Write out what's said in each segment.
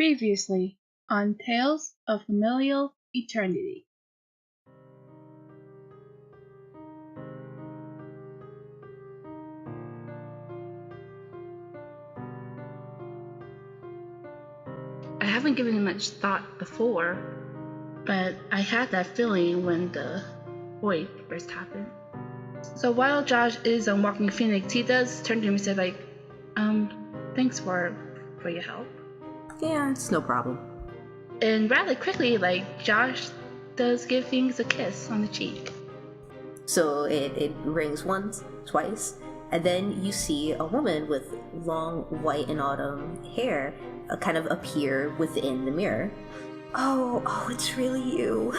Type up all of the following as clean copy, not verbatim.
Previously on Tales of Familial Eternity. I haven't given it much thought before, but I had that feeling when the void first happened. So while Josh is on Walking Phoenix, he does turn to me and say thanks for your help. Yeah, it's no problem. And rather quickly, Josh does give things a kiss on the cheek. So it rings once, twice, and then you see a woman with long white and autumn hair kind of appear within the mirror. Oh, it's really you.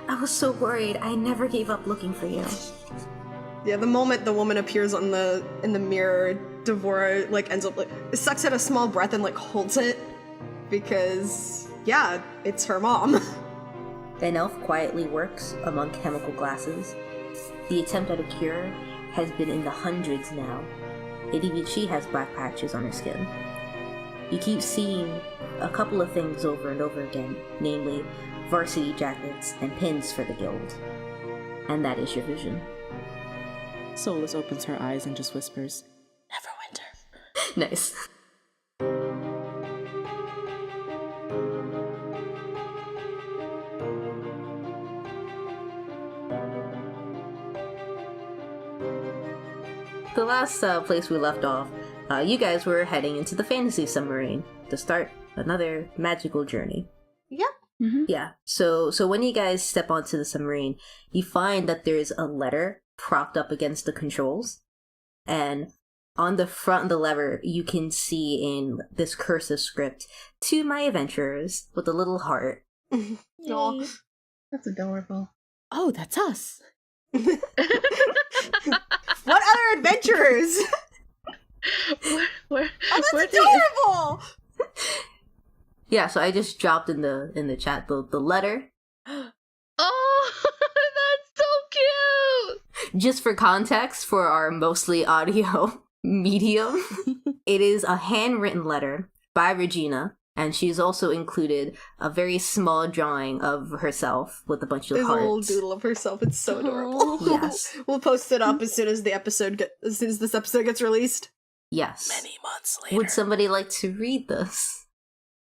I was so worried. I never gave up looking for you. Yeah, the moment the woman appears in the mirror, Devora ends up sucks at a small breath and holds it because yeah, it's her mom. An elf quietly works among chemical glasses. The attempt at a cure has been in the hundreds now, and even she has black patches on her skin. You keep seeing a couple of things over and over again, namely varsity jackets and pins for the guild. And that is your vision. Solis opens her eyes and just whispers, "Neverwinter." Nice. The last place we left off, you guys were heading into the fantasy submarine to start another magical journey. Yep. Mm-hmm. Yeah. So when you guys step onto the submarine, you find that there's a letter propped up against the controls, and on the front of the lever, you can see in this cursive script, "To my adventurers," with a little heart. Aw. That's adorable. Oh, that's us. What other adventurers? Where, Oh, where that's adorable! Yeah, so I just dropped in the chat the letter. Oh, that's so cute! Just for context, for our mostly audio medium, it is a handwritten letter by Regina, and she's also included a very small drawing of herself with a bunch of There's hearts. a little doodle of herself. It's so adorable. Yes. We'll post it up as soon as this episode gets released. Yes. Many months later. Would somebody like to read this?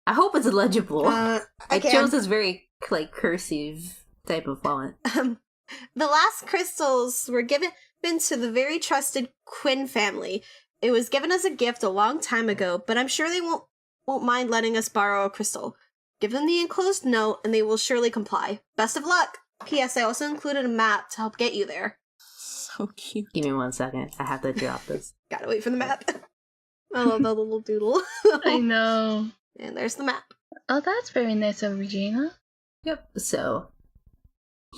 I hope it's legible. I chose this very cursive type of font. The last crystals were given to the very trusted Quinn family. It was given as a gift a long time ago, but I'm sure they won't mind letting us borrow a crystal. Give them the enclosed note, and they will surely comply. Best of luck! P.S. I also included a map to help get you there. So cute. Give me 1 second. I have to drop this. Gotta wait for the map. I love that little doodle. I know. And there's the map. Oh, that's very nice of Regina. Yep. So,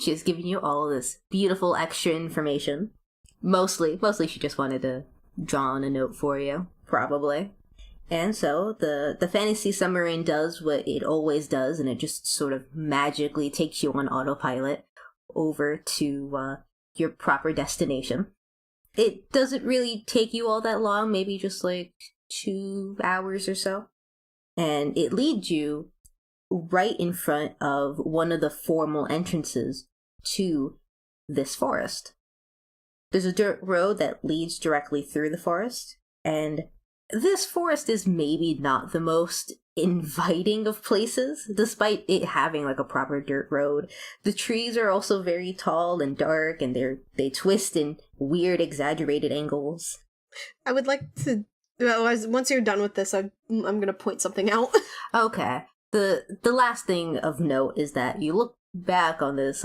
she's giving you all this beautiful extra information. Mostly she just wanted to draw on a note for you, probably. And so, the fantasy submarine does what it always does, and it just sort of magically takes you on autopilot over to your proper destination. It doesn't really take you all that long, maybe just 2 hours or so. And it leads you right in front of one of the formal entrances to this forest. There's a dirt road that leads directly through the forest, and this forest is maybe not the most inviting of places, despite it having a proper dirt road. The trees are also very tall and dark, and they twist in weird, exaggerated angles. I would like to... once you're done with this, I'm gonna point something out. Okay. The last thing of note is that you look back on this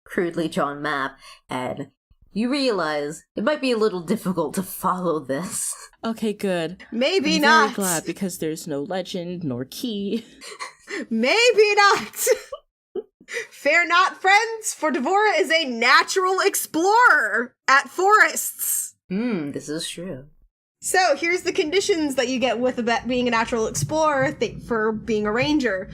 crudely drawn map, and you realize it might be a little difficult to follow this. Okay, good. Maybe I'm not. very glad because there's no legend nor key. Maybe not. Fear not, friends, for Devora is a natural explorer at forests. This is true. So here's the conditions that you get with being a natural explorer for being a ranger.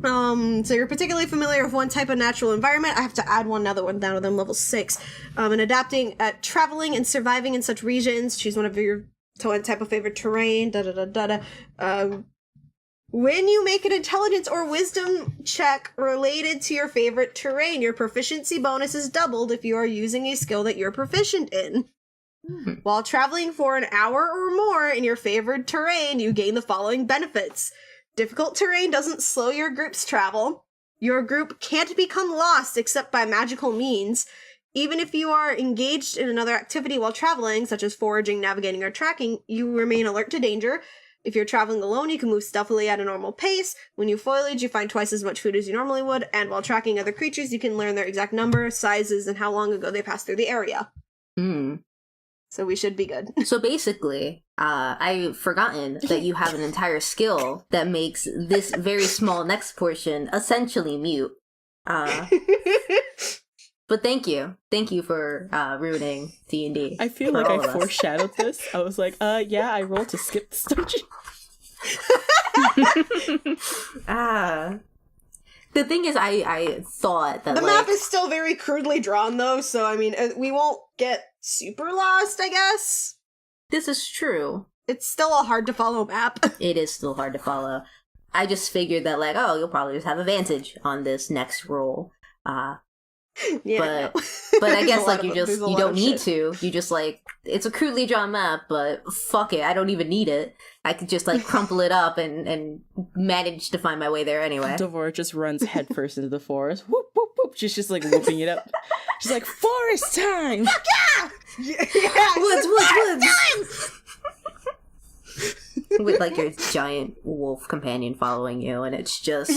So you're particularly familiar with one type of natural environment. I have to add one now that we're down to them level 6. And adapting at traveling and surviving in such regions. Choose one of your type of favorite terrain. When you make an intelligence or wisdom check related to your favorite terrain, your proficiency bonus is doubled if you are using a skill that you're proficient in. While traveling for an hour or more in your favored terrain, you gain the following benefits. Difficult terrain doesn't slow your group's travel. Your group can't become lost except by magical means. Even if you are engaged in another activity while traveling, such as foraging, navigating, or tracking, you remain alert to danger. If you're traveling alone, you can move stealthily at a normal pace. When you foliage, you find twice as much food as you normally would, and while tracking other creatures, you can learn their exact number, sizes, and how long ago they passed through the area. So we should be good. So basically, I've forgotten that you have an entire skill that makes this very small next portion essentially mute. But thank you. Thank you for ruining D&D. I feel like I foreshadowed this. I was like, yeah, I rolled to skip this dungeon. The thing is, I thought that the map is still very crudely drawn, though, so, I mean, we won't get super lost, I guess. This is true. It's still a hard-to-follow map. It is still hard to follow. I just figured that, like, oh, you'll probably just have advantage on this next roll. Yeah, but I guess like you don't need to. You just like it's a crudely drawn map, but fuck it, I don't even need it. I could just like crumple it up and manage to find my way there anyway. Devora just runs headfirst into the forest. Whoop whoop whoop. She's just like whooping it up. She's like, forest time. Yeah, woods. With like your giant wolf companion following you, and it's just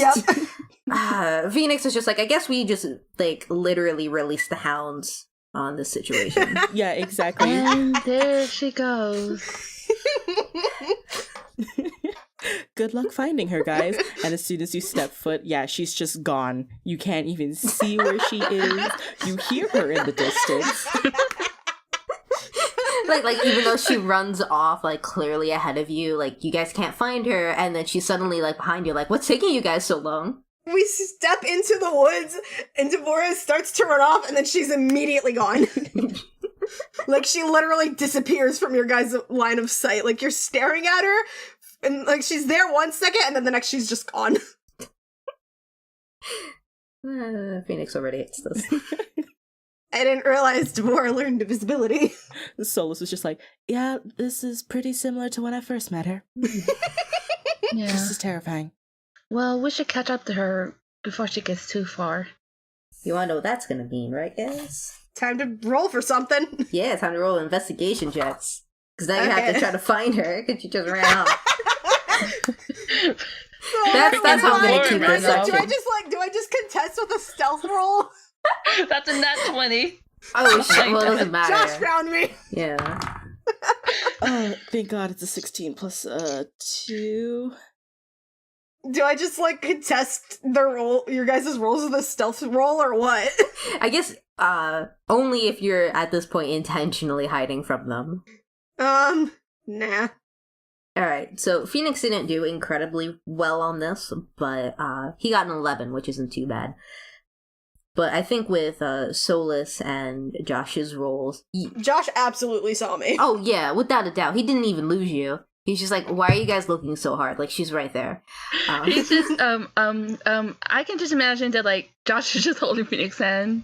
Phoenix is just like, I guess we just like literally release the hounds on this situation. Yeah, exactly. And there she goes. Good luck finding her, guys. And as soon as you step foot, yeah, she's just gone. You can't even see where she is. You hear her in the distance. Like even though she runs off like clearly ahead of you, like you guys can't find her, and then she's suddenly like behind you, like, what's taking you guys so long? We step into the woods, and Devora starts to run off, and then she's immediately gone. Like, she literally disappears from your guys' line of sight. Like, you're staring at her, and like she's there 1 second, and then the next she's just gone. Phoenix already hates this. I didn't realize Devora learned invisibility. Solis was just like, yeah, this is pretty similar to when I first met her. Yeah. This is terrifying. Well, we should catch up to her before she gets too far. You wanna know what that's gonna mean, right, guys? Time to roll for something. Yeah, time to roll investigation checks. Because now you have to try to find her, because you just ran out. That's how I'm gonna keep this up. Do I just contest with a stealth roll? That's a nat 20. Oh shit, well, it doesn't matter. Josh found me! Yeah. Oh, thank God it's a 16 plus 2. Do I just, like, contest the roll, your guys' rolls with a stealth roll, or what? I guess, only if you're, at this point, intentionally hiding from them. Nah. Alright, so Phoenix didn't do incredibly well on this, but, he got an 11, which isn't too bad. But I think with Solis and Josh's rolls... Josh absolutely saw me. Oh, yeah, without a doubt. He didn't even lose you. He's just like, why are you guys looking so hard? Like, she's right there. He's just, I can just imagine that, like, Josh is just holding Phoenix's hand.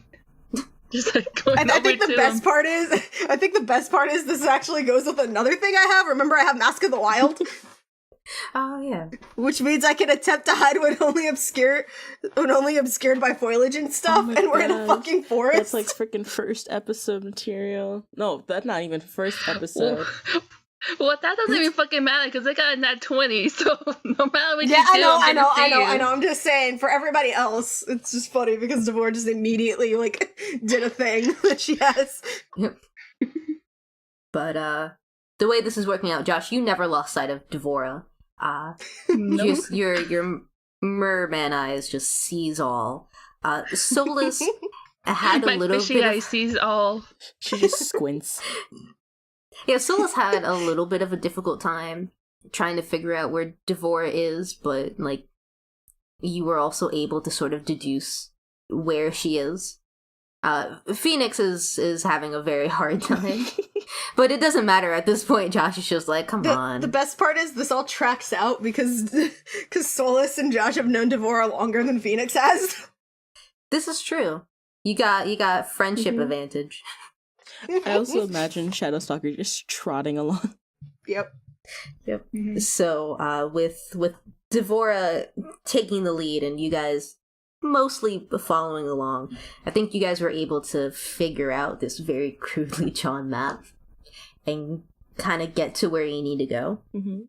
Just, like, going and I think the best part is this actually goes with another thing I have. Remember, I have Mask of the Wild? Oh, yeah. Which means I can attempt to hide when only obscured by foliage and stuff, and we're in a fucking forest. That's like freaking first episode material. No, that's not even first episode. Well, that doesn't even fucking matter, because they got a nat 20, so no matter what you do, I know. I'm just saying, for everybody else, it's just funny, because Devora just immediately, like, did a thing that she has. Yep. But, the way this is working out, Josh, you never lost sight of Devora. Nope. Your merman eyes just sees all. Solis had a little fishy bit eye sees all. She just squints. Yeah, Solis had a little bit of a difficult time trying to figure out where Devora is, but, like, you were also able to sort of deduce where she is. Phoenix is having a very hard time. But it doesn't matter at this point. Josh is just like, come on. The best part is this all tracks out because Solis and Josh have known Devora longer than Phoenix has. This is true. You got friendship advantage. I also imagine Shadowstalker just trotting along. Yep. Mm-hmm. So, with Devora taking the lead and you guys mostly following along, I think you guys were able to figure out this very crudely drawn map and kind of get to where you need to go. Mm-hmm.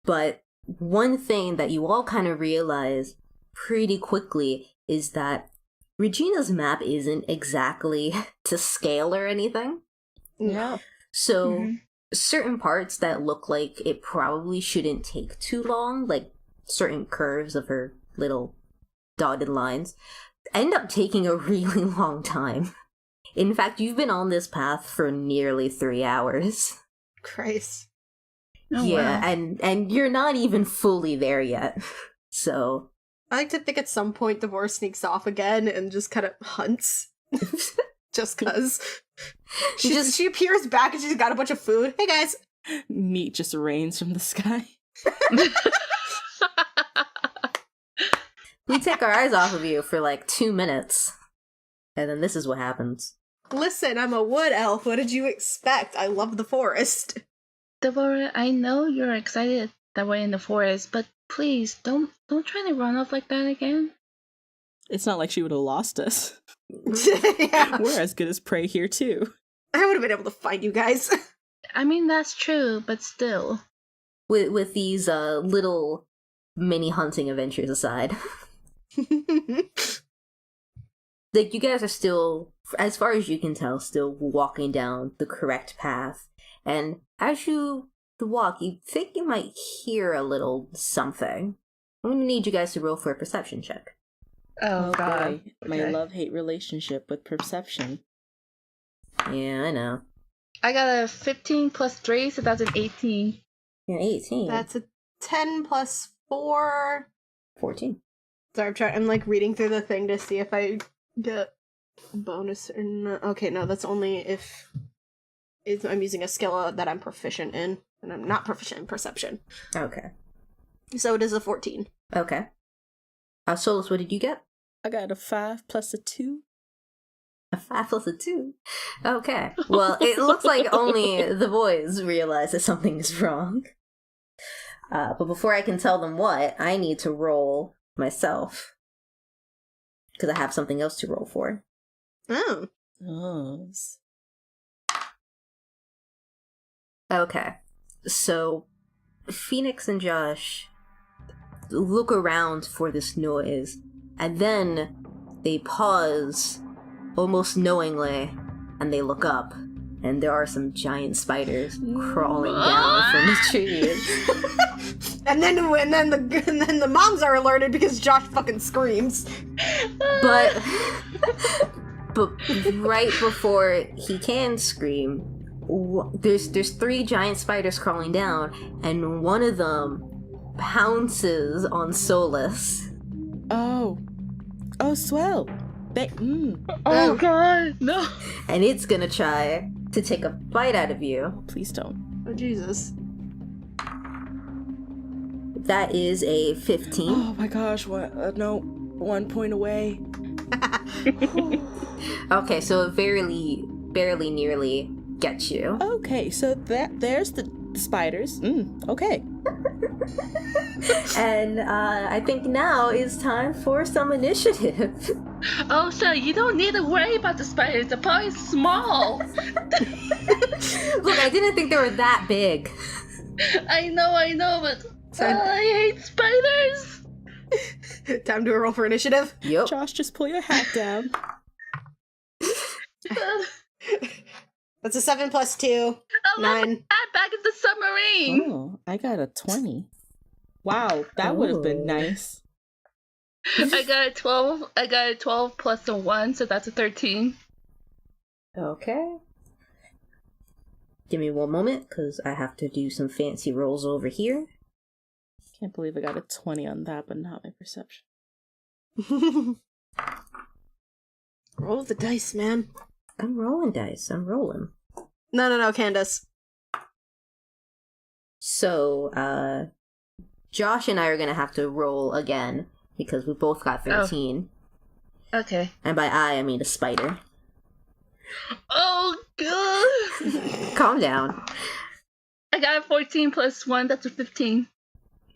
But one thing that you all kind of realize pretty quickly is that Regina's map isn't exactly to scale or anything. Yeah. So certain parts that look like it probably shouldn't take too long, like certain curves of her little dotted lines, end up taking a really long time. In fact, you've been on this path for nearly 3 hours. Christ. Oh, Yeah, wow. and you're not even fully there yet. So I like to think at some point Devora sneaks off again and just kind of hunts. Just cause. She appears back and she's got a bunch of food. Hey guys! Meat just rains from the sky. we take our eyes off of you for like 2 minutes. And then this is what happens. Listen, I'm a wood elf. What did you expect? I love the forest. Devora, I know you're excited that we're in the forest, but please don't try to run off like that again. It's not like she would have lost us. Yeah. We're as good as prey here, too. I would have been able to find you guys. I mean, that's true, but still. With these little mini hunting adventures aside. Like, you guys are still, as far as you can tell, still walking down the correct path. And as you walk, you think you might hear a little something. I'm going to need you guys to roll for a perception check. Oh, God. Boy. My love-hate relationship with perception. Yeah, I know. I got a 15 plus 3, so that's an 18. Yeah, 18. That's a 10 plus 4. 14. Sorry, I'm like reading through the thing to see if I get a bonus or not. Okay, no, that's only if I'm using a skill that I'm proficient in, and I'm not proficient in perception. Okay. So it is a 14. Okay. Solis, what did you get? I got a 5 plus a 2. A 5 plus a 2. Okay. Well, it looks like only the boys realize that something is wrong. But before I can tell them what, I need to roll myself. Because I have something else to roll for. Oh. Oh. Okay. So, Phoenix and Josh look around for this noise, and then they pause almost knowingly, and they look up, and there are some giant spiders crawling down from the trees. And then the moms are alerted because Josh fucking screams. But right before he can scream, there's 3 giant spiders crawling down, and one of them pounces on Solis. Oh, swell. Oh, God, no. And it's gonna try to take a bite out of you. Please don't. Oh, Jesus. That is a 15. Oh my gosh, no, 1 point away. Okay, so it barely nearly gets you. Okay, so there's the spiders. Okay. And I think now is time for some initiative. Oh, so you don't need to worry about the spiders. They're probably small. Look, I didn't think they were that big. I know, but I hate spiders. Time to roll for initiative. Yep. Josh, just pull your hat down. That's a 7 plus 2. Oh, 9. Back in the submarine. Oh, I got a 20. Wow, that would have been nice. I got a 12. I got a 12 plus a 1, so that's a 13. Okay. Give me one moment, because I have to do some fancy rolls over here. Can't believe I got a 20 on that, but not my perception. Roll the dice, man. I'm rolling dice. I'm rolling. No, Candace. So, Josh and I are gonna have to roll again because we both got 13. Oh. Okay. And by I mean the spider. Oh, God. Calm down. I got a 14 plus 1. That's a 15.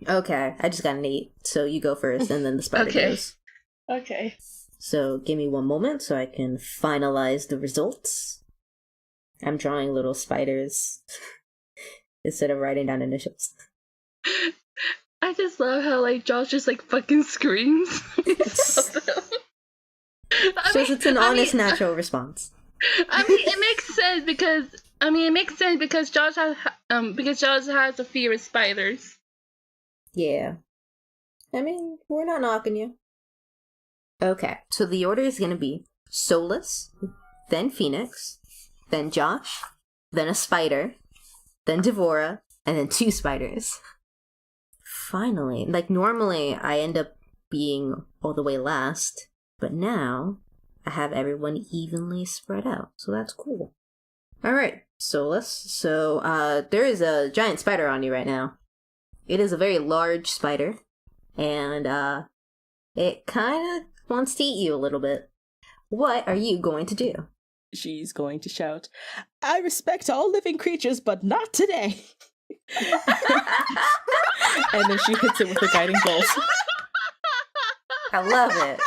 Okay, I just got an 8. So you go first, and then the spider goes. Okay. So give me one moment so I can finalize the results. I'm drawing little spiders instead of writing down initials. I just love how, like, Josh just, like, fucking screams. It's an honest, natural response. I mean, it makes sense because Josh has a fear of spiders. Yeah. I mean, we're not knocking you. Okay, so the order is gonna be Solis, then Phoenix, then Josh, then a spider, then Devora, and then 2 spiders. Finally, like normally I end up being all the way last, but now I have everyone evenly spread out, so that's cool. Alright, Solis, so there is a giant spider on you right now. It is a very large spider, and it kind of wants to eat you a little bit. What are you going to do? She's going to shout, I respect all living creatures, but not today. And then she hits it with a guiding bolt. I love it.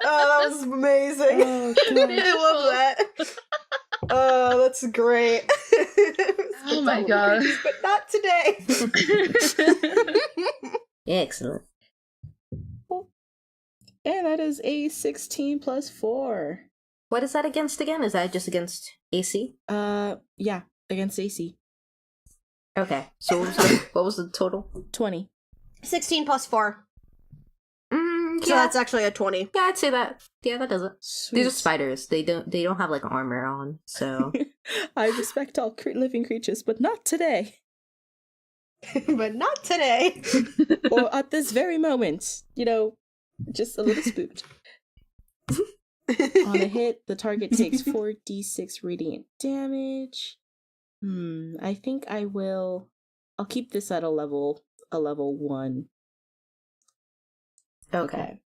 Oh, that was amazing. Oh, I love that. Oh, that's great. Oh my god. But not today. Excellent. And that is a 16 plus 4. What is that against again? Is that just against AC? Yeah, against AC. Okay, so what was the total? 20. 16 plus 4. Yeah. So that's actually a 20. Yeah, I'd say that. Yeah, that does it. Sweet. These are spiders. They don't have like armor on, so I respect all living creatures, but not today. But not today. Or at this very moment. You know, just a little spooked. On a hit, the target takes 4d6 radiant damage. I think I'll keep this at a level 1. okay.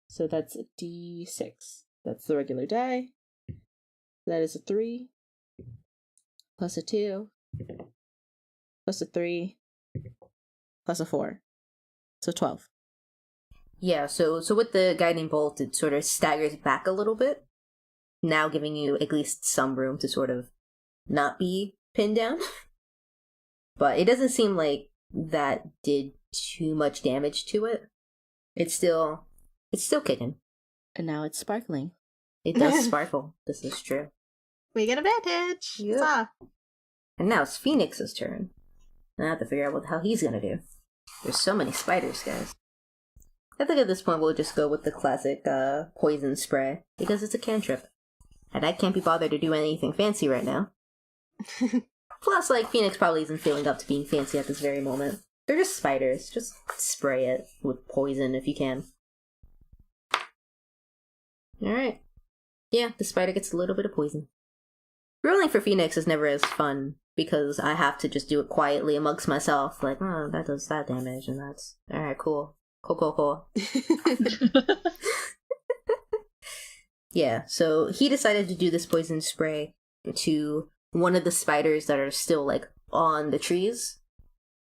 So that's a d6. That's the regular die. That is a 3. Plus a 2. Plus a 3. Plus a 4. So 12. Yeah, so with the guiding bolt, it sort of staggers back a little bit, now giving you at least some room to sort of not be pinned down. But it doesn't seem like that did too much damage to it. It's still kicking. And now it's sparkling. It does sparkle. This is true. We get advantage. Yep. Huzzah. And now it's Phoenix's turn. I have to figure out what the hell he's gonna do. There's so many spiders, guys. I think at this point we'll just go with the classic poison spray, because it's a cantrip. And I can't be bothered to do anything fancy right now. Plus, like, Phoenix probably isn't feeling up to being fancy at this very moment. They're just spiders. Just spray it with poison if you can. Alright. Yeah, the spider gets a little bit of poison. Rolling for Phoenix is never as fun, because I have to just do it quietly amongst myself. Like, oh, that does that damage, and that's... Alright, cool. Cool. Yeah, so he decided to do this poison spray to one of the spiders that are still, like, on the trees.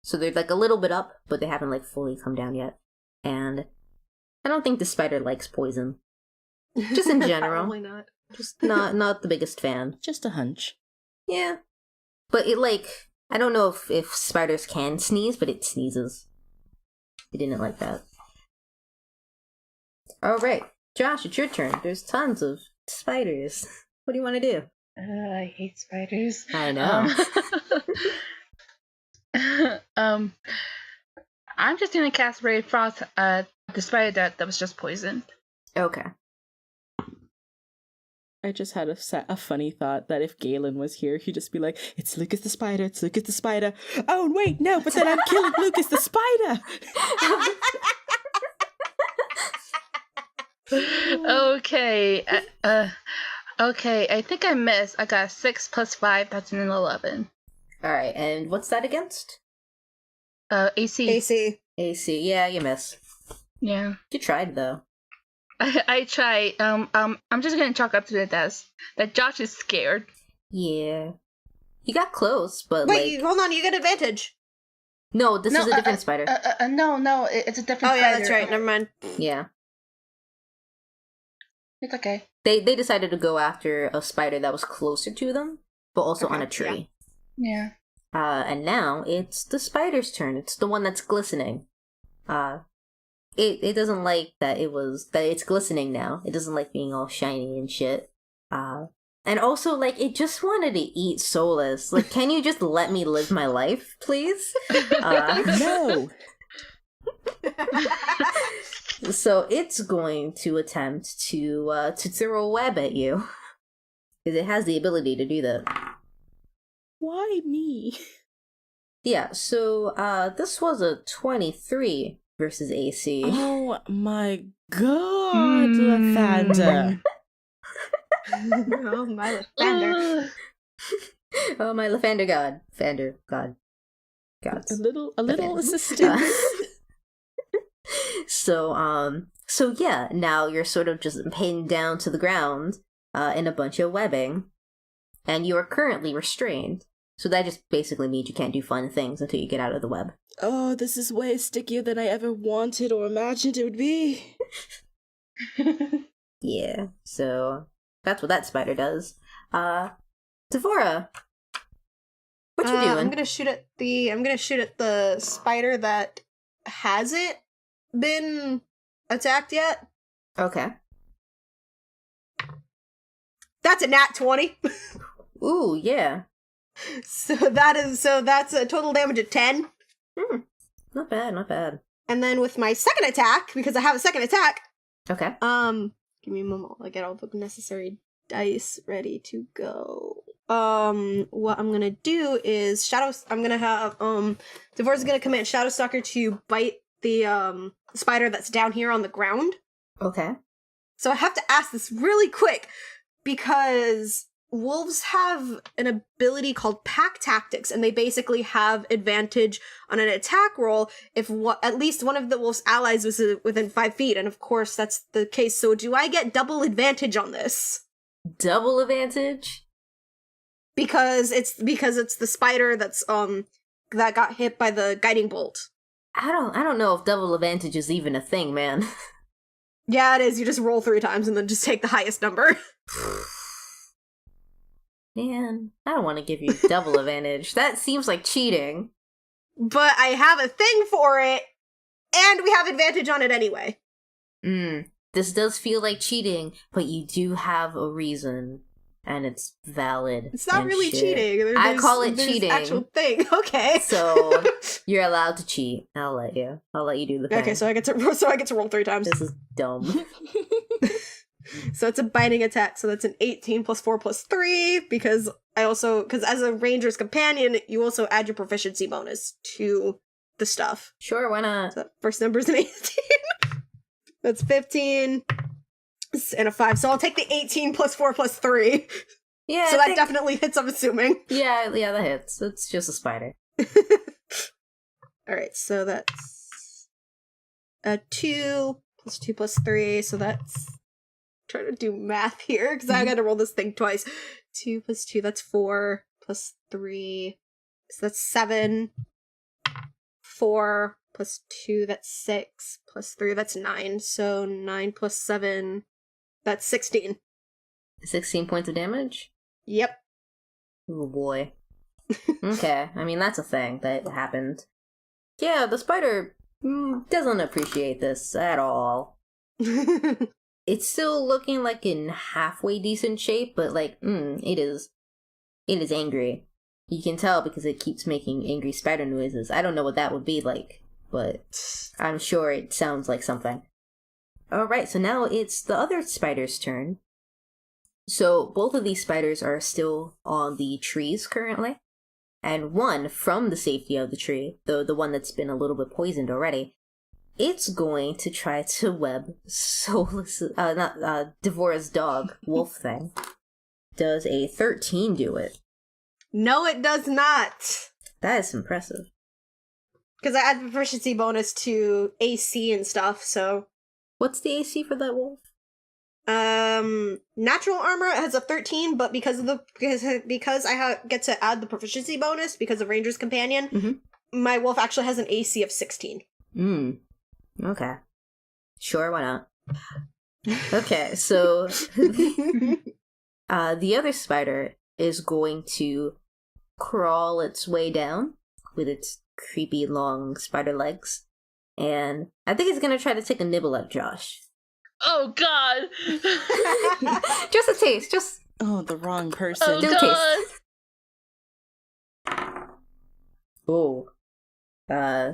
So they're, like, a little bit up, but they haven't, like, fully come down yet. And I don't think the spider likes poison. Just in general. Probably not. Just not the biggest fan. Just a hunch. Yeah. But it, like, I don't know if spiders can sneeze, but it sneezes. It didn't like that. Alright, Josh, it's your turn. There's tons of spiders. What do you want to do? I hate spiders. I know. I'm just gonna cast Ray of Frost at the spider that was just poisoned. Okay. I just had a funny thought that if Galen was here, he'd just be like, it's Lucas the Spider, it's Lucas the Spider. Oh, wait, no, but then I'm killing Lucas the Spider. Okay. Okay, I think I missed. I got 6 plus 5, that's an 11. Alright, and what's that against? AC. AC. AC. Yeah, you miss. Yeah. You tried, though. I try. I'm just gonna chalk up to the desk that Josh is scared. Yeah. You got close, but Wait, hold on, you get advantage. No, this is a different spider. No, it's a different Oh, spider. yeah, that's right. Never mind. Yeah. It's okay. They decided to go after a spider that was closer to them, but also on a tree. Yeah. And now it's the spider's turn. It's the one that's glistening. It doesn't like that it's glistening now. It doesn't like being all shiny and shit. And also, like, it just wanted to eat Solis. Like, can you just let me live my life, please? No. So it's going to attempt to throw a web at you. Because it has the ability to do that. Why me? Yeah, so this was a 23 versus AC. Oh my god, Lathander. Oh, my Lathander. Oh, my Lathander god. Fander god. Gods. A little Lathander. assistance. So yeah, now you're sort of just pinned down to the ground in a bunch of webbing, and you are currently restrained. So that just basically means you can't do fun things until you get out of the web. Oh, this is way stickier than I ever wanted or imagined it would be. Yeah, so that's what that spider does. Devora, what you doing? I'm gonna shoot at the spider that hasn't been attacked yet. Okay. That's a nat 20. Ooh, yeah. So that's a total damage of 10. Not bad, not bad. And then with my second attack, because I have a second attack, Okay. give me a moment while I get all the necessary dice ready to go. What I'm gonna do is I'm gonna have, Devora's gonna command Shadowstalker to bite the, spider that's down here on the ground. Okay. So I have to ask this really quick, because wolves have an ability called pack tactics, and they basically have advantage on an attack roll if at least one of the wolf's allies was within 5 feet, and of course that's the case. So do I get double advantage on this? Double advantage? Because it's the spider that's that got hit by the guiding bolt. I don't know if double advantage is even a thing, man. Yeah, it is. You just roll 3 times and then just take the highest number. Man, I don't want to give you double advantage. That seems like cheating. But I have a thing for it, and we have advantage on it anyway. This does feel like cheating, but you do have a reason, and it's valid. It's not really cheating. I call it cheating. Actual thing. Okay. So you're allowed to cheat. I'll let you do the thing. Okay, so I get to roll 3 times. This is dumb. So it's a biting attack. So that's an 18 plus 4 plus 3, because as a ranger's companion, you also add your proficiency bonus to the stuff. Sure, why not? So that first number's an 18. That's 15 and a 5. So I'll take the 18 plus 4 plus 3. Yeah. So that definitely hits, I'm assuming. Yeah, that hits. It's just a spider. Alright, so that's a 2 plus 2 plus 3, so that's... trying to do math here, because I gotta roll this thing twice. 2 plus 2, that's 4, plus 3, so that's 7. 4 plus 2, that's 6, plus 3, that's 9. So 9 plus 7, that's 16. 16 points of damage? Yep. Oh boy. Okay, I mean, that's a thing that happened. Yeah, the spider doesn't appreciate this at all. It's still looking like in halfway decent shape, but like, it is angry. You can tell because it keeps making angry spider noises. I don't know what that would be like, but I'm sure it sounds like something. Alright, so now it's the other spider's turn. So both of these spiders are still on the trees currently, and one from the safety of the tree, the one that's been a little bit poisoned already, it's going to try to web Solis, Devora's dog, wolf thing. Does a 13 do it? No, it does not. That is impressive. Because I add proficiency bonus to AC and stuff, so... What's the AC for that wolf? Natural armor has a 13, but because I get to add the proficiency bonus because of Ranger's Companion, my wolf actually has an AC of 16. Okay. Sure, why not? Okay, so the other spider is going to crawl its way down with its creepy long spider legs, and I think it's gonna try to take a nibble at Josh. Oh God! Just a taste, just... Oh, the wrong person. Oh Do God! Oh.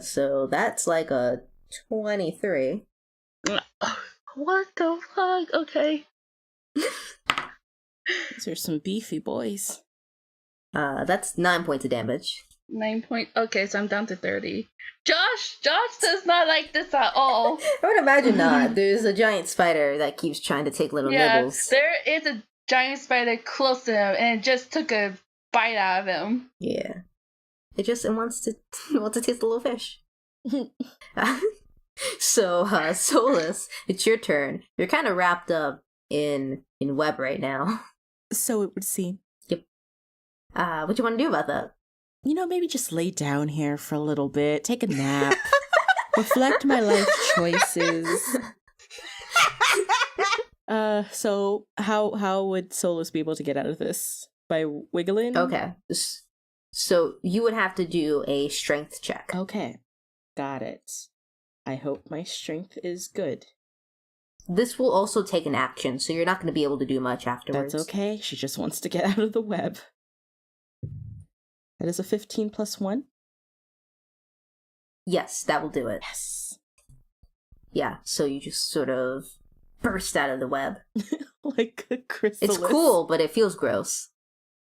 So that's like a 23. What the fuck? Okay. These are some beefy boys. That's 9 points of damage. 9 point. Okay, so I'm down to 30. Josh does not like this at all. I would imagine not. There's a giant spider that keeps trying to take little nibbles. There is a giant spider close to him, and it just took a bite out of him. Yeah. It wants to taste a little fish. So, Solis, it's your turn. You're kind of wrapped up in web right now. So it would seem. Yep. What do you want to do about that? Maybe just lay down here for a little bit, take a nap, reflect my life choices. So how would Solis be able to get out of this? By wiggling? Okay. So you would have to do a strength check. Okay. Got it. I hope my strength is good. This will also take an action, so you're not going to be able to do much afterwards. That's okay. She just wants to get out of the web. That is a 15 plus 1? Yes, that will do it. Yes. Yeah, so you just sort of burst out of the web. Like a chrysalis. It's cool, but it feels gross.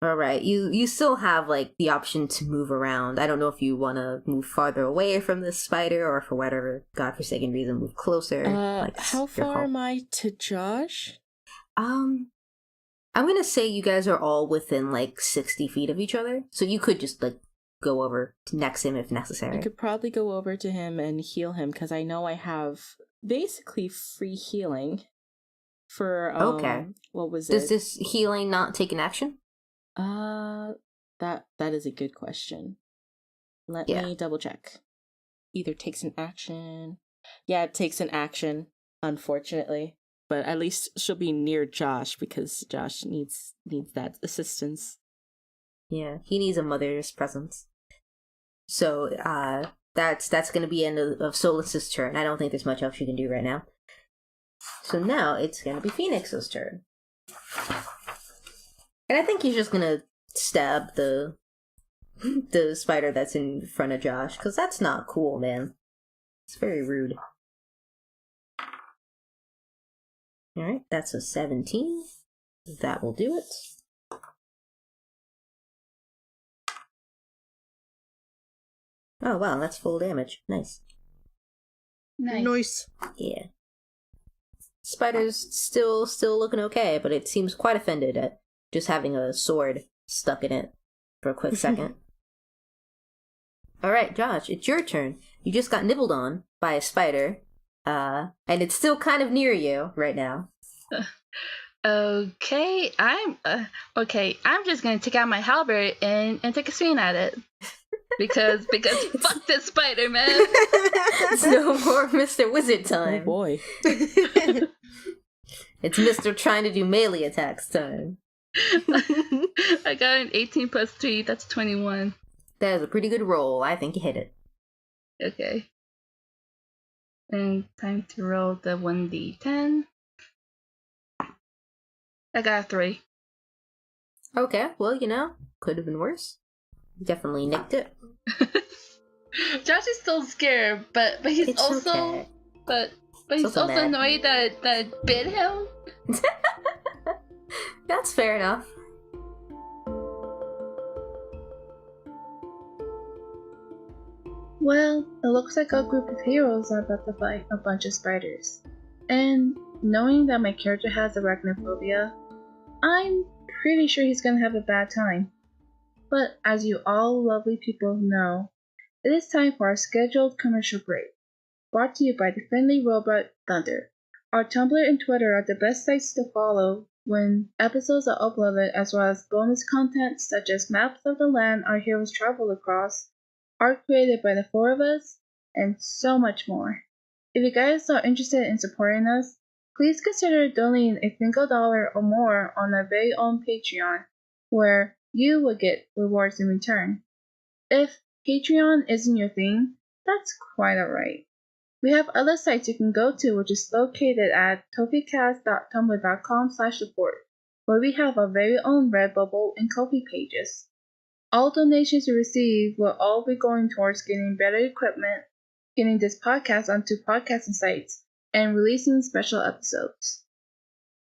Alright, you still have, like, the option to move around. I don't know if you want to move farther away from this spider, or for whatever godforsaken reason, move closer. How far am I to Josh? I'm gonna say you guys are all within, like, 60 feet of each other, so you could just, like, go over next to him if necessary. I could probably go over to him and heal him, because I know I have basically free healing for, okay. What was Does it? this healing not take an action? That is a good question. Let me double check. Either takes an action. Yeah, it takes an action, unfortunately. But at least she'll be near Josh, because Josh needs that assistance. Yeah, he needs a mother's presence. So, that's gonna be end of Solis's turn. I don't think there's much else you can do right now. So now it's gonna be Phoenix's turn. And I think he's just gonna stab the spider that's in front of Josh, because that's not cool, man. It's very rude. Alright, that's a 17. That will do it. Oh wow, that's full damage. Nice. Nice. Yeah. Spider's still looking okay, but it seems quite offended at just having a sword stuck in it for a quick second. Alright, Josh, it's your turn. You just got nibbled on by a spider, and it's still kind of near you right now. Okay, I'm just gonna take out my halberd and take a swing at it. Because fuck this spider, man. It's no more Mr. Wizard time. Oh boy. It's Mr. trying to do melee attacks time. I got an 18 plus 3, that's 21. That is a pretty good roll. I think you hit it. Okay. And time to roll the 1d10. I got a 3. Okay, well, could have been worse. Definitely nicked it. Josh is still scared, but he's It's also okay. but he's also also mad. annoyed that bit him. That's fair enough. Well, it looks like a group of heroes are about to fight a bunch of spiders. And knowing that my character has arachnophobia, I'm pretty sure he's gonna have a bad time. But as you all lovely people know, it is time for our scheduled commercial break. Brought to you by the friendly robot Thunder. Our Tumblr and Twitter are the best sites to follow when episodes are uploaded, as well as bonus content such as maps of the land our heroes travel across, art created by the four of us, and so much more. If you guys are interested in supporting us, please consider donating a $1 or more on our very own Patreon, where you will get rewards in return. If Patreon isn't your thing, that's quite alright. We have other sites you can go to, which is located at TofeCast.tumblr.com/support, where we have our very own Redbubble and Ko-fi pages. All donations you receive will all be going towards getting better equipment, getting this podcast onto podcasting sites, and releasing special episodes.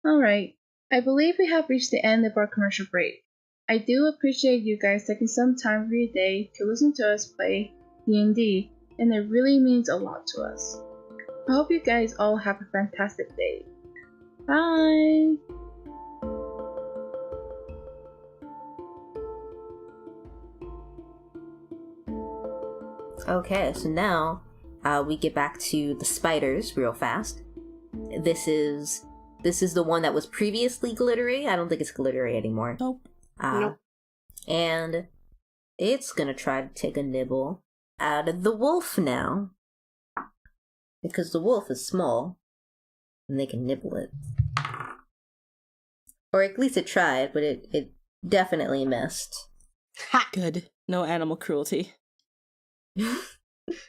Alright, I believe we have reached the end of our commercial break. I do appreciate you guys taking some time of your day to listen to us play D&D, and it really means a lot to us. I hope you guys all have a fantastic day. Bye! Okay, so now we get back to the spiders real fast. This is the one that was previously glittery. I don't think it's glittery anymore. Nope. Nope. And it's gonna try to take a nibble out of the wolf now. Because the wolf is small, and they can nibble it. Or at least it tried, but it definitely missed. Ha! Good. No animal cruelty.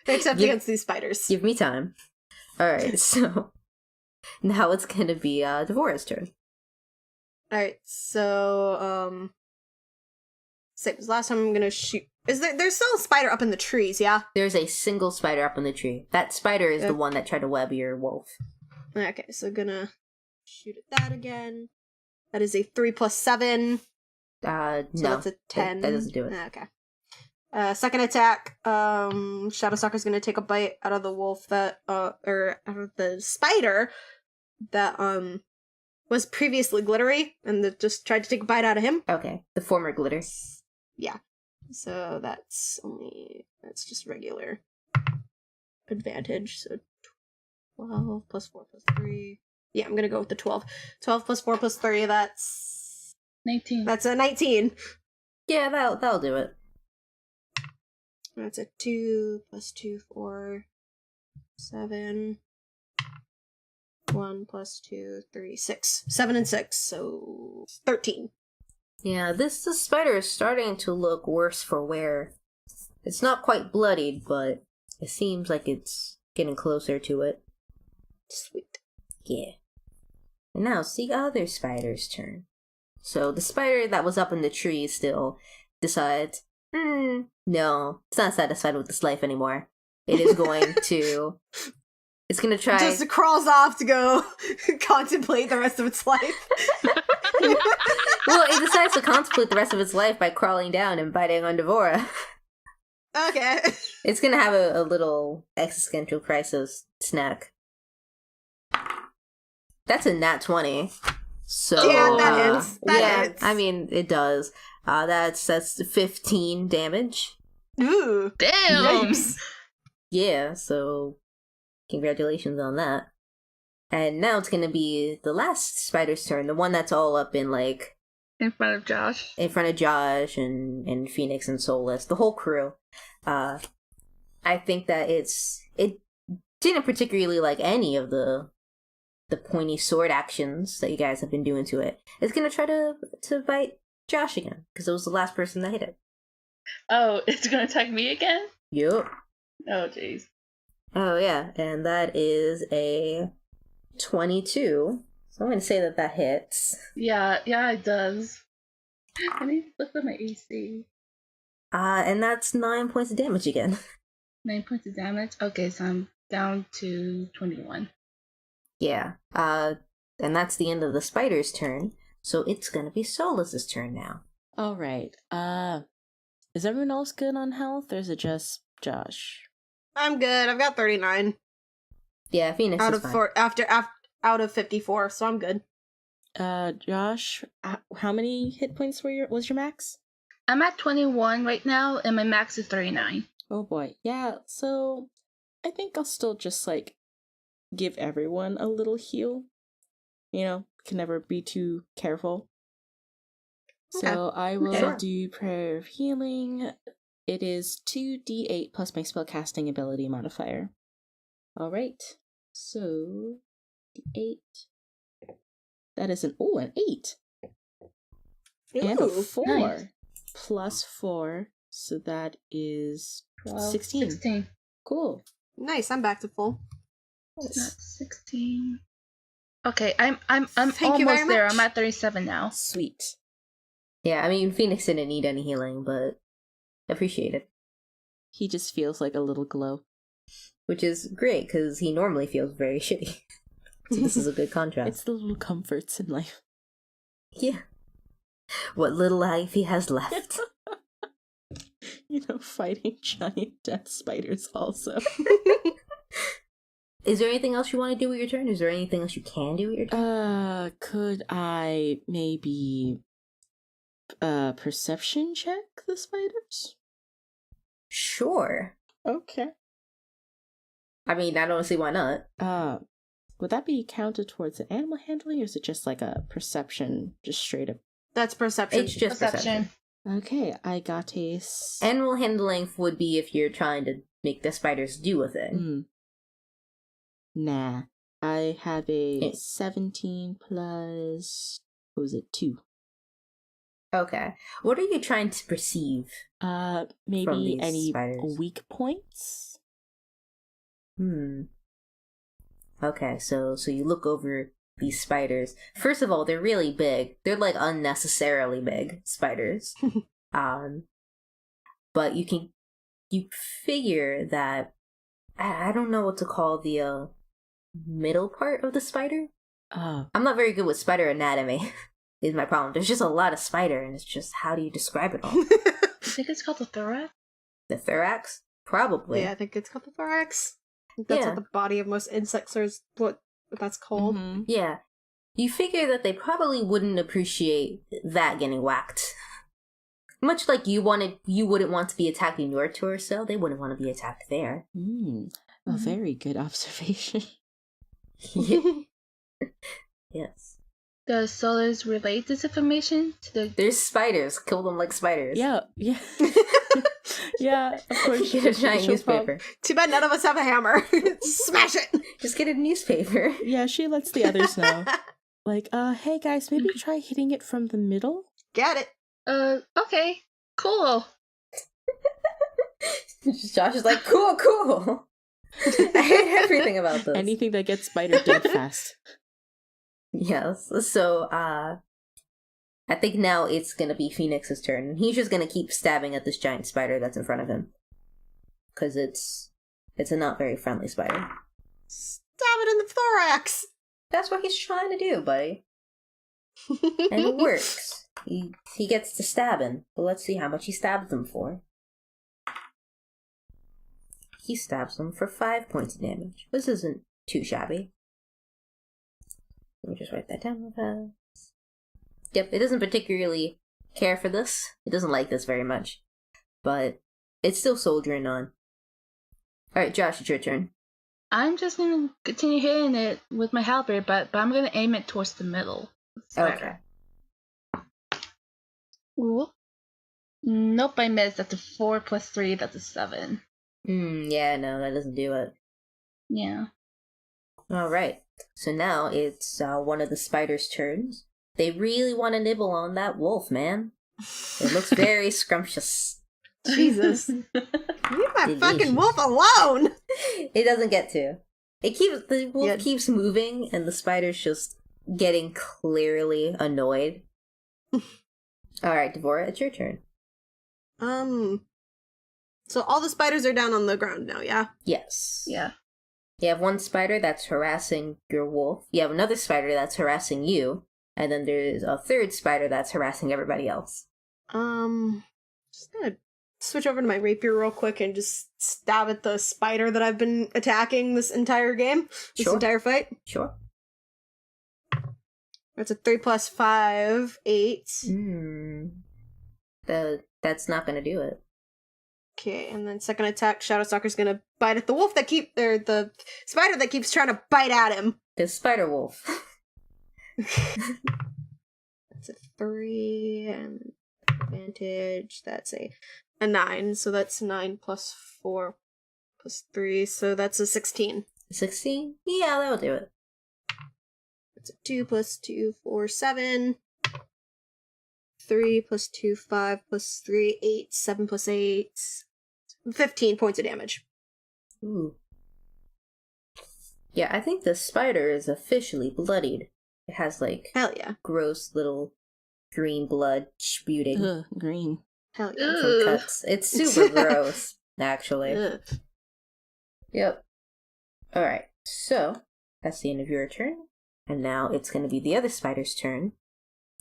Except against these spiders. Give me time. Alright, so now it's gonna be Devora's turn. Alright, so, same as last time. I'm gonna shoot. There's still a spider up in the trees, yeah? There's a single spider up on the tree. That spider is the one that tried to web your wolf. Okay, so gonna shoot at that again. That is a 3 + 7. No. So that's a 10. That doesn't do it. Okay. Second attack, Shadowstalker's gonna take a bite out of the wolf that, or out of the spider that, was previously glittery, and that just tried to take a bite out of him. Okay. The former glitter. Yeah. So that's just regular advantage, so 12 + 4 + 3. Yeah, I'm gonna go with the 12. 12 + 4 + 3, that's 19. That's a 19. Yeah, that'll do it. That's a 2 + 2, 4, 7. 1 + 2, 3, 6. 7 and 6, so 13. Yeah, the spider is starting to look worse for wear. It's not quite bloodied, but it seems like it's getting closer to it. Sweet. Yeah. And now it's the other spider's turn. So the spider that was up in the tree still decides, no, it's not satisfied with this life anymore. It is going to... It's gonna try... Just crawls off to go contemplate the rest of its life. Well, it decides to contemplate the rest of its life by crawling down and biting on Devora. Okay. It's gonna have a little existential crisis snack. That's a nat 20. So yeah, that hits. That hits. I mean, it does. That's 15 damage. Ooh. Damn! Yikes. Yeah, so congratulations on that. And now it's gonna be the last spider's turn, the one that's all up in, like... In front of Josh. In front of Josh and Phoenix and Solis, the whole crew. I think that it didn't particularly like any of the pointy sword actions that you guys have been doing to it. It's gonna try to bite Josh again, because it was the last person that hit it. Oh, it's gonna attack me again? Yup. Oh, jeez. Oh, yeah, and that is a 22. So I'm gonna say that hits. Yeah, it does. I need to look at my AC. And that's 9 points of damage again. 9 points of damage? Okay, so I'm down to 21. Yeah. And that's the end of the spider's turn. So it's gonna be Solis's turn now. All right. Is everyone else good on health, or is it just Josh? I'm good. I've got 39 Yeah, Phoenix out is of fine. four out of 54, so I'm good. Josh, how many hit points was your max? I'm at 21 right now, and my max is 39. Oh boy. Yeah, so I think I'll still just, like, give everyone a little heal. You know, can never be too careful. Okay. So I will Sure. do Prayer of Healing. It is 2d8 plus my spellcasting ability modifier. Alright, so d8. That is an 8. And a Ooh. 4. Nice. Plus 4, so that is 12, 16. 16. Cool. Nice, I'm back to full. Not 16. Okay, I'm Thank you very almost there. much. I'm at 37 now. Sweet. Yeah, I mean, Phoenix didn't need any healing, but appreciate it. He just feels like a little glow. Which is great, because he normally feels very shitty. So this is a good contrast. It's the little comforts in life. Yeah. What little life he has left. You know, fighting giant death spiders also. Is there anything else you want to do with your turn? Is there anything else you can do with your turn? Could I maybe perception check the spiders? Sure. Okay. I mean, I don't see why not. Would that be counted towards an animal handling, or is it just like a perception, just straight up? That's perception. It's just perception. Okay, I got a... Animal handling would be if you're trying to make the spiders do a thing. Nah. I have a Eh. 17 plus... What was it? 2. Okay. What are you trying to perceive? From Maybe these any spiders. weak points? Okay, so you look over these spiders. First of all, they're really big. They're like unnecessarily big spiders. But you figure that I don't know what to call the middle part of the spider. I'm not very good with spider anatomy. Is my problem. There's just a lot of spider, and it's just how do you describe it all? I think it's called the thorax. The thorax? Probably. Yeah, I think it's called the thorax. That's what the body of most insects is, what that's called. Mm-hmm. Yeah. You figure that they probably wouldn't appreciate that getting whacked. Much like you wouldn't want to be attacked in your torso, they wouldn't want to be attacked there. A very good observation. Yes. Does Solis relate this information to the... There's spiders. Kill them like spiders. Yeah. Yeah, of course. Get a giant newspaper. Too bad none of us have a hammer. Smash it! Just get a newspaper. Yeah, she lets the others know. Like, hey guys, maybe try hitting it from the middle? Get it. Okay. Cool. Josh is like, cool. I hate everything about this. Anything that gets spider dead fast. Yes. So, I think now it's gonna be Phoenix's turn. He's just gonna keep stabbing at this giant spider that's in front of him. Because it's a not very friendly spider. Stab it in the thorax. That's what he's trying to do, buddy. And it works. He gets to stabbing. But let's see how much he stabs them for. He stabs them for 5 points of damage. This isn't too shabby. Let me just write that down real fast. Yep, it doesn't particularly care for this. It doesn't like this very much. But it's still soldiering on. Alright, Josh, it's your turn. I'm just gonna continue hitting it with my halberd, but I'm gonna aim it towards the middle. Okay. Ooh. Nope, I missed. That's a 4 plus 3, that's a 7. Yeah, no, that doesn't do it. Yeah. Alright, so now it's one of the spiders' turns. They really want to nibble on that wolf, man. It looks very scrumptious. Jesus. Leave my Delicious. fucking wolf alone! It doesn't get to. The wolf keeps moving, and the spider's just getting clearly annoyed. Alright, Devora, it's your turn. So all the spiders are down on the ground now, yeah? Yes. Yeah. You have one spider that's harassing your wolf. You have another spider that's harassing you. And then there's a third spider that's harassing everybody else. Just gonna switch over to my rapier real quick and just stab at the spider that I've been attacking this entire game? This entire fight? Sure. That's a 3 + 5, 8. That's not gonna do it. Okay, and then second attack, Shadowstalker's gonna bite at the wolf the spider that keeps trying to bite at him. The spider wolf. That's a 3, and advantage, that's a 9, so that's 9 + 4 + 3, so that's a 16. 16? Yeah, that'll do it. That's a 2 + 2, 4, 7. 3 + 2, 5 + 3, 8, 7 + 8. 15 points of damage. Ooh. Yeah, I think the spider is officially bloodied. It has, like, Hell yeah. gross little green blood spewting Ugh, green. Hell yeah. from cuts. It's super gross, actually. Ugh. Yep. Alright, so that's the end of your turn. And now it's going to be the other spider's turn.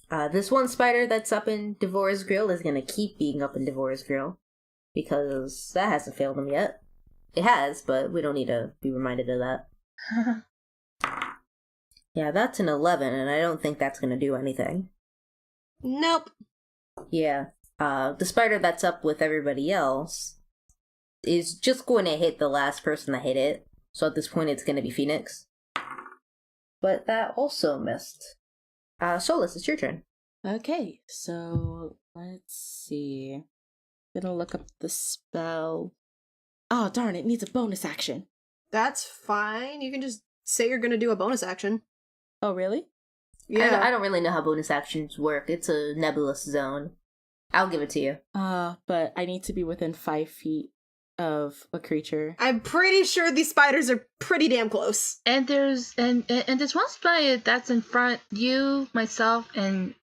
This one spider that's up in Devora's grill is going to keep being up in Devora's grill. Because that hasn't failed him yet. It has, but we don't need to be reminded of that. Yeah, that's an 11, and I don't think that's going to do anything. Nope. Yeah. The spider that's up with everybody else is just going to hit the last person that hit it. So at this point, it's going to be Phoenix. But that also missed. Solis, it's your turn. Okay, so let's see. Gonna look up the spell. Oh, darn, it needs a bonus action. That's fine. You can just say you're gonna do a bonus action. Oh, really? Yeah. I don't really know how bonus actions work. It's a nebulous zone. I'll give it to you. But I need to be within 5 feet of a creature. I'm pretty sure these spiders are pretty damn close. And there's one spider that's in front you, myself, and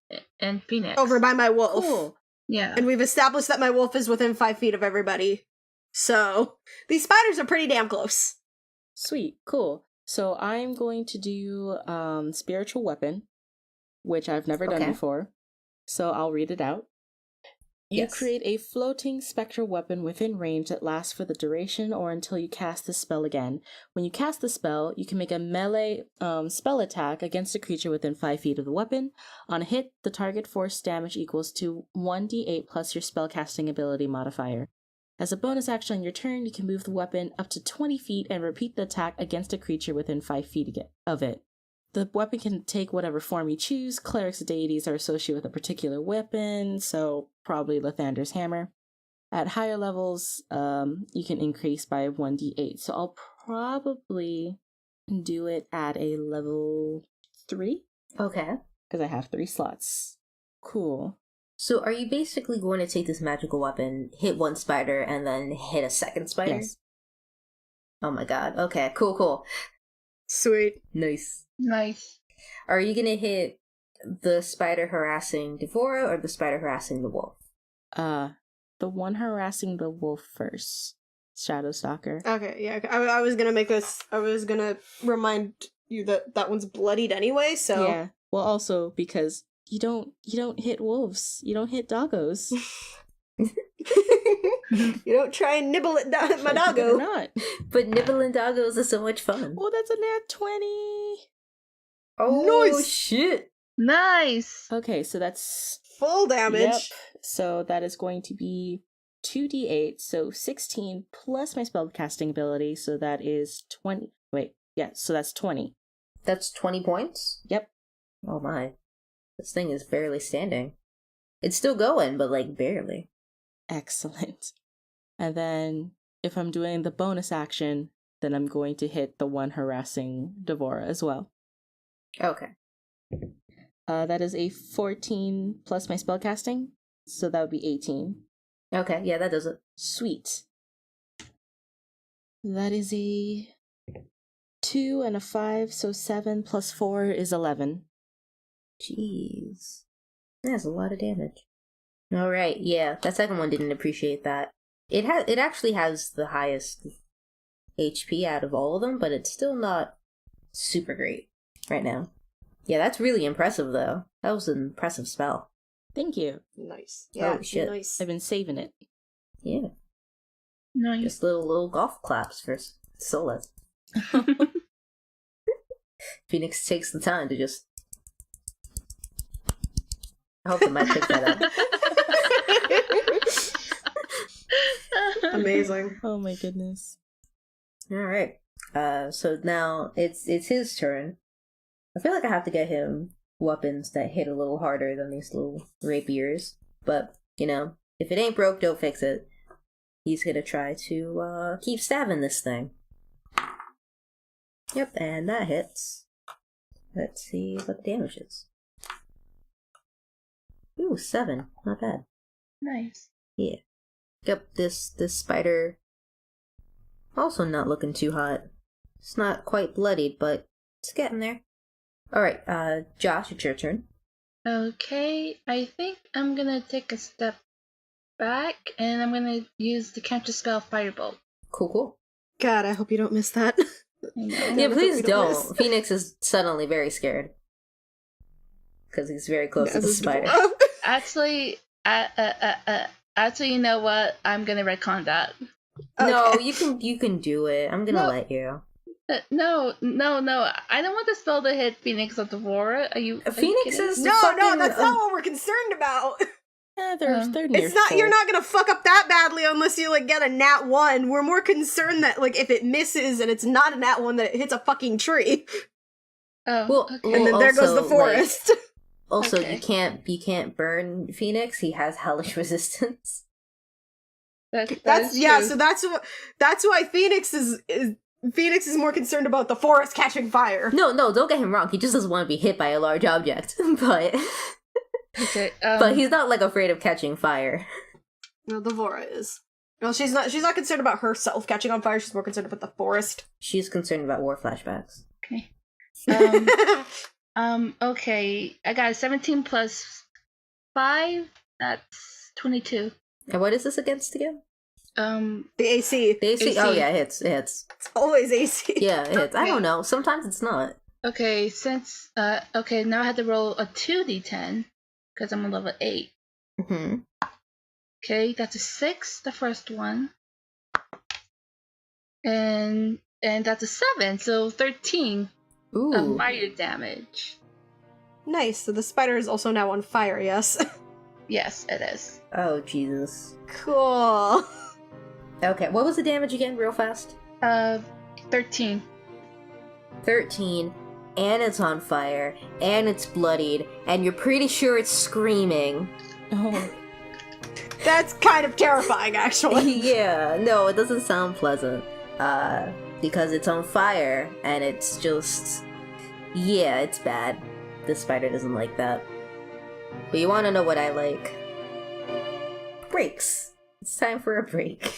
Phoenix. Over by my wolf. Cool. Yeah. And we've established that my wolf is within 5 feet of everybody. So, these spiders are pretty damn close. Sweet, cool. So I'm going to do spiritual weapon, which I've never done before. So I'll read it out. You create a floating spectral weapon within range that lasts for the duration or until you cast the spell again. When you cast the spell, you can make a melee spell attack against a creature within 5 feet of the weapon. On a hit, the target force damage equals to 1d8 plus your spellcasting ability modifier. As a bonus action on your turn, you can move the weapon up to 20 feet and repeat the attack against a creature within 5 feet of it. The weapon can take whatever form you choose. Clerics and deities are associated with a particular weapon, so probably Lathander's hammer. At higher levels, you can increase by 1d8. So I'll probably do it at a level 3. Okay. Because I have 3 slots. Cool. So are you basically going to take this magical weapon, hit one spider, and then hit a second spider? Yes. Oh my god. Okay, cool. Sweet. Nice. Are you gonna hit the spider harassing Devora or the spider harassing the wolf? The one harassing the wolf first. Shadowstalker. Okay, yeah. I was gonna make this. I was gonna remind you that one's bloodied anyway. So Yeah. Well, also because you don't hit wolves. You don't hit doggos. you don't try and nibble at my Or doggo. not. But nibbling doggos is so much fun. Oh, that's a nat 20. Oh, Nice. shit. Nice. Okay, so that's Full damage. Yep. So that is going to be 2d8, so 16 plus my spellcasting ability, so that is 20. Wait, yeah, so that's 20. That's 20 points? Yep. Oh my. This thing is barely standing. It's still going, but like barely. Excellent. And then if I'm doing the bonus action, then I'm going to hit the one harassing Devora as well. Okay. That is a 14 plus my spellcasting, so that would be 18. Okay, yeah, that does it. Sweet. That is a 2 and a 5, so 7 plus 4 is 11. Jeez. That's a lot of damage. Alright, yeah, that second one didn't appreciate that. It actually has the highest HP out of all of them, but it's still not super great right now. Yeah, that's really impressive, though. That was an impressive spell. Thank you. Nice. Yeah, Oh, shit. nice. I've been saving it. Yeah. Nice. Just little golf claps for Solis. Phoenix takes the time to just... I hope the mic picks that up. Amazing. Oh my goodness. Alright. So now it's his turn. I feel like I have to get him weapons that hit a little harder than these little rapiers. But, you know, if it ain't broke, don't fix it. He's gonna try to keep stabbing this thing. Yep, and that hits. Let's see what the damage is. Ooh, 7. Not bad. Nice. Yeah. Yep, this spider also not looking too hot. It's not quite bloodied, but it's getting there. Alright, Josh, it's your turn. Okay, I think I'm gonna take a step back, and I'm gonna use the counterspell Firebolt. Cool. God, I hope you don't miss that. Yeah, please don't. Phoenix is suddenly very scared. Because he's very close to the spider. Actually, actually, you know what? I'm gonna retcon that. No, you can do it. I'm gonna let you. No. I don't want the spell to hit Phoenix or Devora. Are you? Phoenix is No, that's not what we're concerned about. Yeah, they're near It's not. full. You're not gonna fuck up that badly unless you like get a nat 1. We're more concerned that like if it misses and it's not a nat 1, that it hits a fucking tree, Oh, Well, okay. and then there goes the forest. Also, Okay. you can't burn Phoenix. He has hellish resistance. That's yeah. true. So that's why Phoenix is more concerned about the forest catching fire. No, don't get him wrong. He just doesn't want to be hit by a large object. But Okay. but he's not like afraid of catching fire. No, Devora is. Well, she's not. She's not concerned about herself catching on fire. She's more concerned about the forest. She's concerned about war flashbacks. Okay. Okay. I got a 17 plus 5. That's 22. And what is this against again? The AC. The AC? AC. Oh yeah, it hits. It's always AC. Yeah, it hits. I Okay. don't know. Sometimes it's not. Okay, since okay, now I have to roll a 2d10 because I'm on level 8. Mm-hmm. Okay, that's a 6, the first one, and that's a 7, so 13 Ooh. of fire damage. Nice. So the spider is also now on fire. Yes. Yes, it is. Oh Jesus. Cool. Okay, what was the damage again, real fast? 13. 13, and it's on fire, and it's bloodied, and you're pretty sure it's screaming. Oh, That's kind of terrifying, actually. Yeah, no, it doesn't sound pleasant. Because it's on fire, and it's just... Yeah, it's bad. This spider doesn't like that. But you wanna know what I like? Breaks. It's time for a break.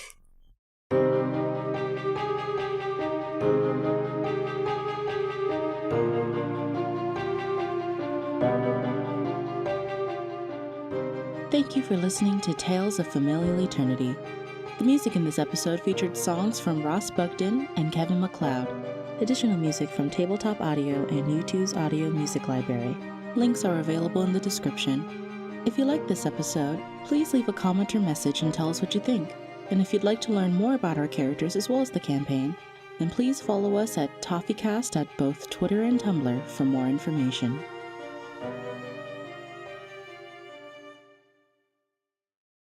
thank you for listening to Tales of Familial Eternity. The music in this episode featured songs from Ross Bugden and Kevin MacLeod. Additional music from Tabletop Audio and U2's Audio Music Library. Links are available in the description. If you like this episode, please leave a comment or message and tell us what you think. And if you'd like to learn more about our characters as well as the campaign, then please follow us at TofeCast at both Twitter and Tumblr for more information.